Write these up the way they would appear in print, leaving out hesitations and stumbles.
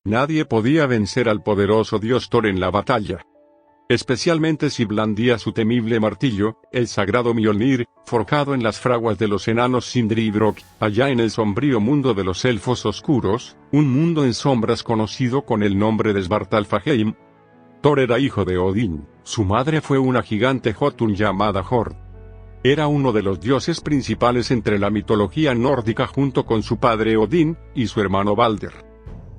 Nadie podía vencer al poderoso dios Thor en la batalla. Especialmente si blandía su temible martillo, el sagrado Mjolnir, forjado en las fraguas de los enanos Sindri y Brok, allá en el sombrío mundo de los elfos oscuros, un mundo en sombras conocido con el nombre de Svartalfaheim. Thor era hijo de Odín, su madre fue una gigante Jotun llamada Jord. Era uno de los dioses principales entre la mitología nórdica junto con su padre Odín, y su hermano Balder.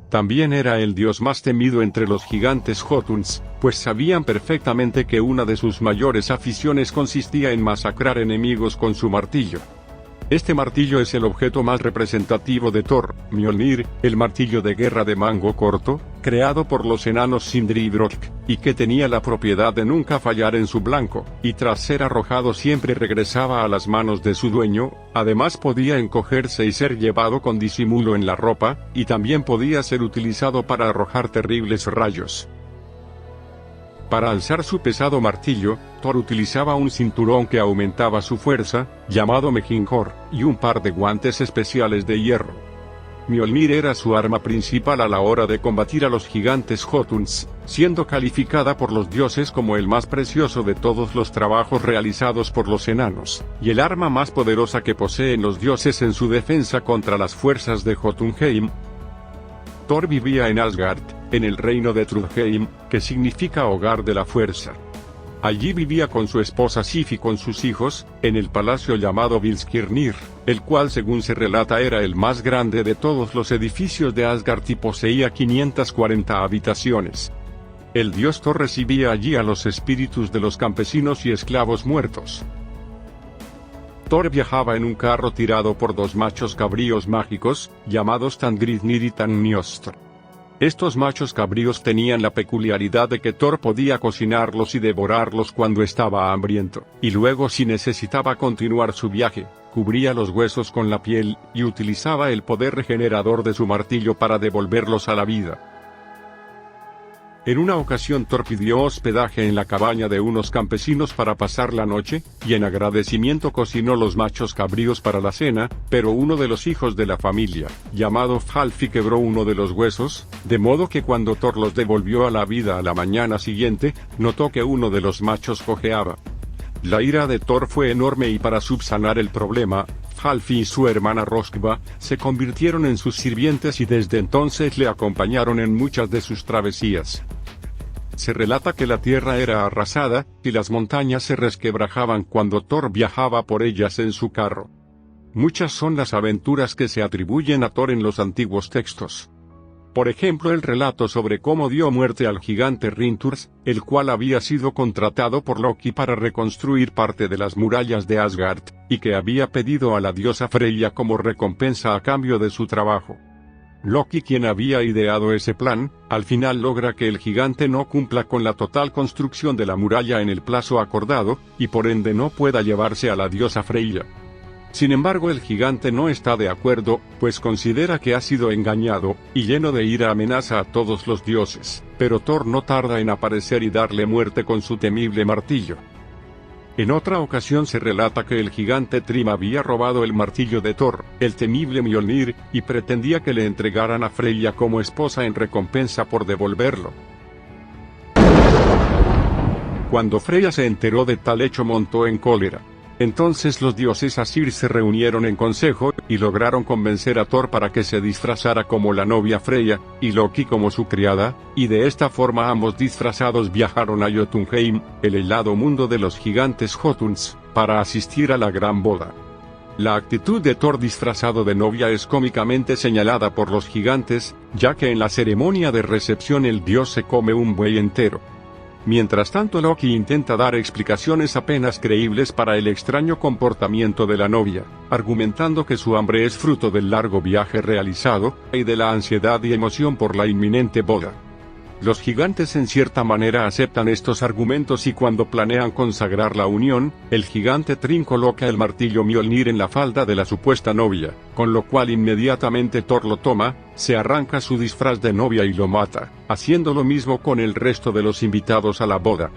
También era el dios más temido entre los gigantes Jotuns, pues sabían perfectamente que una de sus mayores aficiones consistía en masacrar enemigos con su martillo. Este martillo es el objeto más representativo de Thor, Mjolnir, el martillo de guerra de mango corto, creado por los enanos Sindri y Brok, y que tenía la propiedad de nunca fallar en su blanco, y tras ser arrojado siempre regresaba a las manos de su dueño. Además podía encogerse y ser llevado con disimulo en la ropa, y también podía ser utilizado para arrojar terribles rayos. Para alzar su pesado martillo, Thor utilizaba un cinturón que aumentaba su fuerza, llamado Mejinhor, y un par de guantes especiales de hierro. Mjolnir era su arma principal a la hora de combatir a los gigantes Jotuns, siendo calificada por los dioses como el más precioso de todos los trabajos realizados por los enanos, y el arma más poderosa que poseen los dioses en su defensa contra las fuerzas de Jotunheim. Thor vivía en Asgard, en el reino de Trudheim, que significa hogar de la fuerza. Allí vivía con su esposa Sif y con sus hijos, en el palacio llamado Vilskirnir, el cual según se relata era el más grande de todos los edificios de Asgard y poseía 540 habitaciones. El dios Thor recibía allí a los espíritus de los campesinos y esclavos muertos. Thor viajaba en un carro tirado por dos machos cabríos mágicos, llamados Tangridnir y Tangniostr. Estos machos cabríos tenían la peculiaridad de que Thor podía cocinarlos y devorarlos cuando estaba hambriento, y luego si necesitaba continuar su viaje, cubría los huesos con la piel, y utilizaba el poder regenerador de su martillo para devolverlos a la vida. En una ocasión Thor pidió hospedaje en la cabaña de unos campesinos para pasar la noche, y en agradecimiento cocinó los machos cabríos para la cena, pero uno de los hijos de la familia, llamado Falfi, quebró uno de los huesos, de modo que cuando Thor los devolvió a la vida a la mañana siguiente, notó que uno de los machos cojeaba. La ira de Thor fue enorme y para subsanar el problema, Falfi y su hermana Roskva se convirtieron en sus sirvientes y desde entonces le acompañaron en muchas de sus travesías. Se relata que la tierra era arrasada, y las montañas se resquebrajaban cuando Thor viajaba por ellas en su carro. Muchas son las aventuras que se atribuyen a Thor en los antiguos textos. Por ejemplo, el relato sobre cómo dio muerte al gigante Hrinturs, el cual había sido contratado por Loki para reconstruir parte de las murallas de Asgard, y que había pedido a la diosa Freyja como recompensa a cambio de su trabajo. Loki, quien había ideado ese plan, al final logra que el gigante no cumpla con la total construcción de la muralla en el plazo acordado, y por ende no pueda llevarse a la diosa Freyja. Sin embargo, el gigante no está de acuerdo, pues considera que ha sido engañado, y lleno de ira amenaza a todos los dioses, pero Thor no tarda en aparecer y darle muerte con su temible martillo. En otra ocasión se relata que el gigante Thrym había robado el martillo de Thor, el temible Mjolnir, y pretendía que le entregaran a Freyja como esposa en recompensa por devolverlo. Cuando Freyja se enteró de tal hecho montó en cólera. Entonces los dioses Asir se reunieron en consejo, y lograron convencer a Thor para que se disfrazara como la novia Freyja, y Loki como su criada, y de esta forma ambos disfrazados viajaron a Jotunheim, el helado mundo de los gigantes Jotuns, para asistir a la gran boda. La actitud de Thor disfrazado de novia es cómicamente señalada por los gigantes, ya que en la ceremonia de recepción el dios se come un buey entero. Mientras tanto Loki intenta dar explicaciones apenas creíbles para el extraño comportamiento de la novia, argumentando que su hambre es fruto del largo viaje realizado, y de la ansiedad y emoción por la inminente boda. Los gigantes en cierta manera aceptan estos argumentos y cuando planean consagrar la unión, el gigante Thrym coloca el martillo Mjolnir en la falda de la supuesta novia, con lo cual inmediatamente Thor lo toma, se arranca su disfraz de novia y lo mata, haciendo lo mismo con el resto de los invitados a la boda.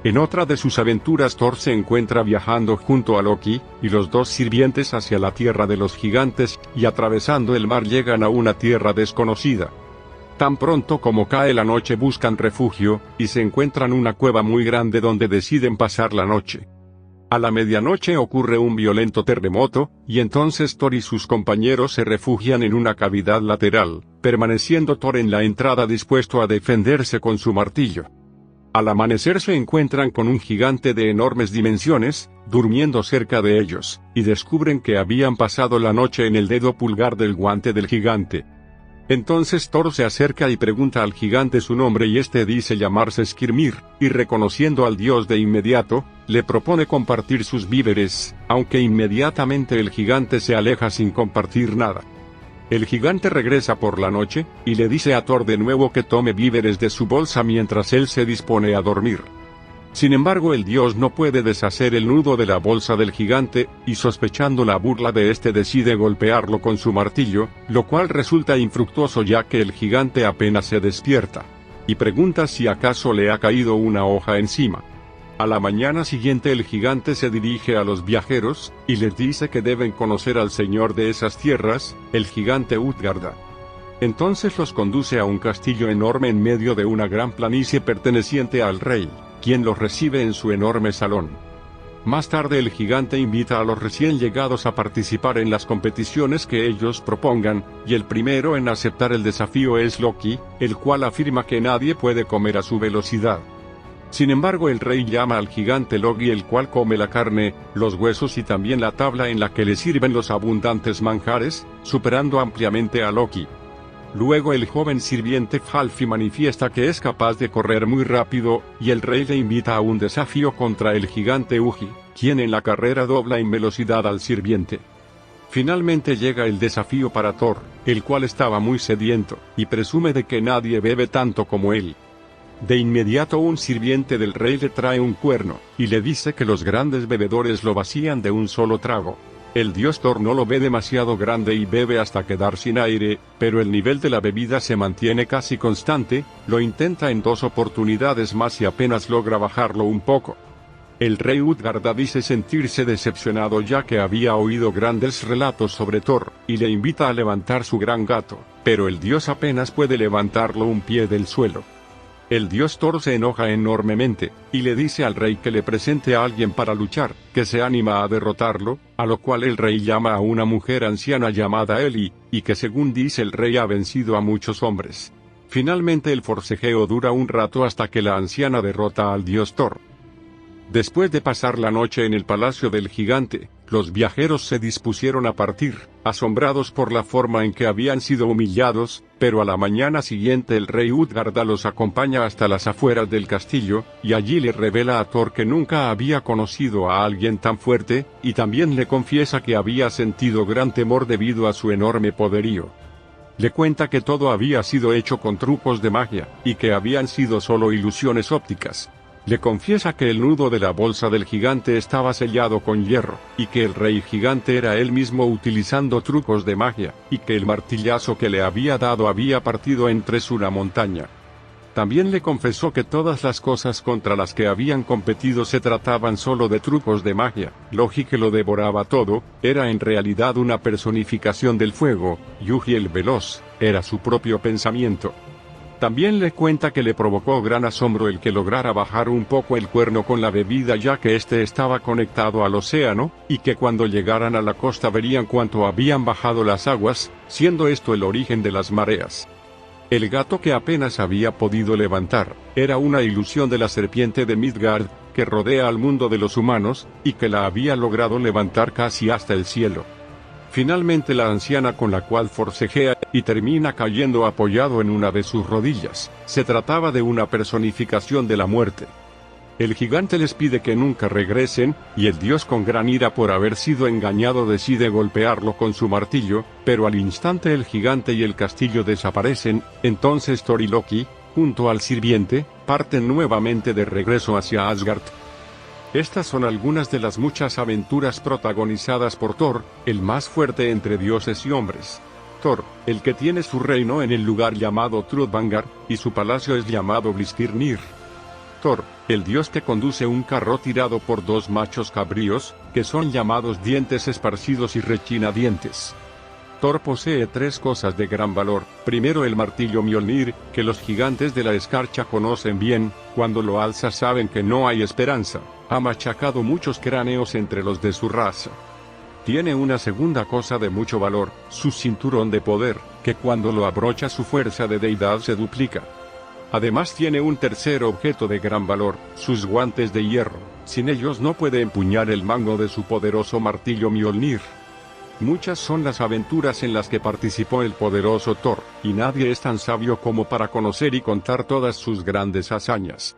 En otra de sus aventuras Thor se encuentra viajando junto a Loki, y los dos sirvientes hacia la tierra de los gigantes, y atravesando el mar llegan a una tierra desconocida. Tan pronto como cae la noche buscan refugio, y se encuentran una cueva muy grande donde deciden pasar la noche. A la medianoche ocurre un violento terremoto, y entonces Thor y sus compañeros se refugian en una cavidad lateral, permaneciendo Thor en la entrada dispuesto a defenderse con su martillo. Al amanecer se encuentran con un gigante de enormes dimensiones, durmiendo cerca de ellos, y descubren que habían pasado la noche en el dedo pulgar del guante del gigante. Entonces Thor se acerca y pregunta al gigante su nombre y este dice llamarse Skirmir, y reconociendo al dios de inmediato, le propone compartir sus víveres, aunque inmediatamente el gigante se aleja sin compartir nada. El gigante regresa por la noche, y le dice a Thor de nuevo que tome víveres de su bolsa mientras él se dispone a dormir. Sin embargo el dios no puede deshacer el nudo de la bolsa del gigante, y sospechando la burla de este decide golpearlo con su martillo, lo cual resulta infructuoso ya que el gigante apenas se despierta. Y pregunta si acaso le ha caído una hoja encima. A la mañana siguiente el gigante se dirige a los viajeros, y les dice que deben conocer al señor de esas tierras, el gigante Utgarda. Entonces los conduce a un castillo enorme en medio de una gran planicie perteneciente al rey, quien los recibe en su enorme salón. Más tarde el gigante invita a los recién llegados a participar en las competiciones que ellos propongan, y el primero en aceptar el desafío es Loki, el cual afirma que nadie puede comer a su velocidad. Sin embargo el rey llama al gigante Logi el cual come la carne, los huesos y también la tabla en la que le sirven los abundantes manjares, superando ampliamente a Loki. Luego el joven sirviente Halfi manifiesta que es capaz de correr muy rápido, y el rey le invita a un desafío contra el gigante Ugi, quien en la carrera dobla en velocidad al sirviente. Finalmente llega el desafío para Thor, el cual estaba muy sediento, y presume de que nadie bebe tanto como él. De inmediato un sirviente del rey le trae un cuerno, y le dice que los grandes bebedores lo vacían de un solo trago. El dios Thor no lo ve demasiado grande y bebe hasta quedar sin aire, pero el nivel de la bebida se mantiene casi constante, lo intenta en 2 oportunidades más y apenas logra bajarlo un poco. El rey Utgarda dice sentirse decepcionado ya que había oído grandes relatos sobre Thor, y le invita a levantar su gran gato, pero el dios apenas puede levantarlo un pie del suelo. El dios Thor se enoja enormemente, y le dice al rey que le presente a alguien para luchar, que se anima a derrotarlo, a lo cual el rey llama a una mujer anciana llamada Eli, y que según dice el rey ha vencido a muchos hombres. Finalmente el forcejeo dura un rato hasta que la anciana derrota al dios Thor. Después de pasar la noche en el palacio del gigante, los viajeros se dispusieron a partir, asombrados por la forma en que habían sido humillados, pero a la mañana siguiente el rey Utgarda los acompaña hasta las afueras del castillo, y allí le revela a Thor que nunca había conocido a alguien tan fuerte, y también le confiesa que había sentido gran temor debido a su enorme poderío. Le cuenta que todo había sido hecho con trucos de magia, y que habían sido solo ilusiones ópticas. Le confiesa que el nudo de la bolsa del gigante estaba sellado con hierro, y que el rey gigante era él mismo utilizando trucos de magia, y que el martillazo que le había dado había partido en 3 una montaña. También le confesó que todas las cosas contra las que habían competido se trataban solo de trucos de magia. Loki, que lo devoraba todo, era en realidad una personificación del fuego, y Ugi el veloz, era su propio pensamiento. También le cuenta que le provocó gran asombro el que lograra bajar un poco el cuerno con la bebida ya que éste estaba conectado al océano, y que cuando llegaran a la costa verían cuánto habían bajado las aguas, siendo esto el origen de las mareas. El gato que apenas había podido levantar, era una ilusión de la serpiente de Midgard, que rodea al mundo de los humanos, y que la había logrado levantar casi hasta el cielo. Finalmente la anciana con la cual forcejea, y termina cayendo apoyado en una de sus rodillas, se trataba de una personificación de la muerte. El gigante les pide que nunca regresen, y el dios con gran ira por haber sido engañado decide golpearlo con su martillo, pero al instante el gigante y el castillo desaparecen. Entonces Thor y Loki, junto al sirviente, parten nuevamente de regreso hacia Asgard. Estas son algunas de las muchas aventuras protagonizadas por Thor, el más fuerte entre dioses y hombres. Thor, el que tiene su reino en el lugar llamado Thrudvangar, y su palacio es llamado Blistyrnir. Thor, el dios que conduce un carro tirado por dos machos cabríos, que son llamados dientes esparcidos y rechinadientes. Thor posee tres cosas de gran valor. Primero, el martillo Mjolnir, que los gigantes de la escarcha conocen bien. Cuando lo alza saben que no hay esperanza. Ha machacado muchos cráneos entre los de su raza. Tiene una segunda cosa de mucho valor, su cinturón de poder, que cuando lo abrocha su fuerza de deidad se duplica. Además tiene un tercer objeto de gran valor, sus guantes de hierro. Sin ellos no puede empuñar el mango de su poderoso martillo Mjolnir. Muchas son las aventuras en las que participó el poderoso Thor, y nadie es tan sabio como para conocer y contar todas sus grandes hazañas.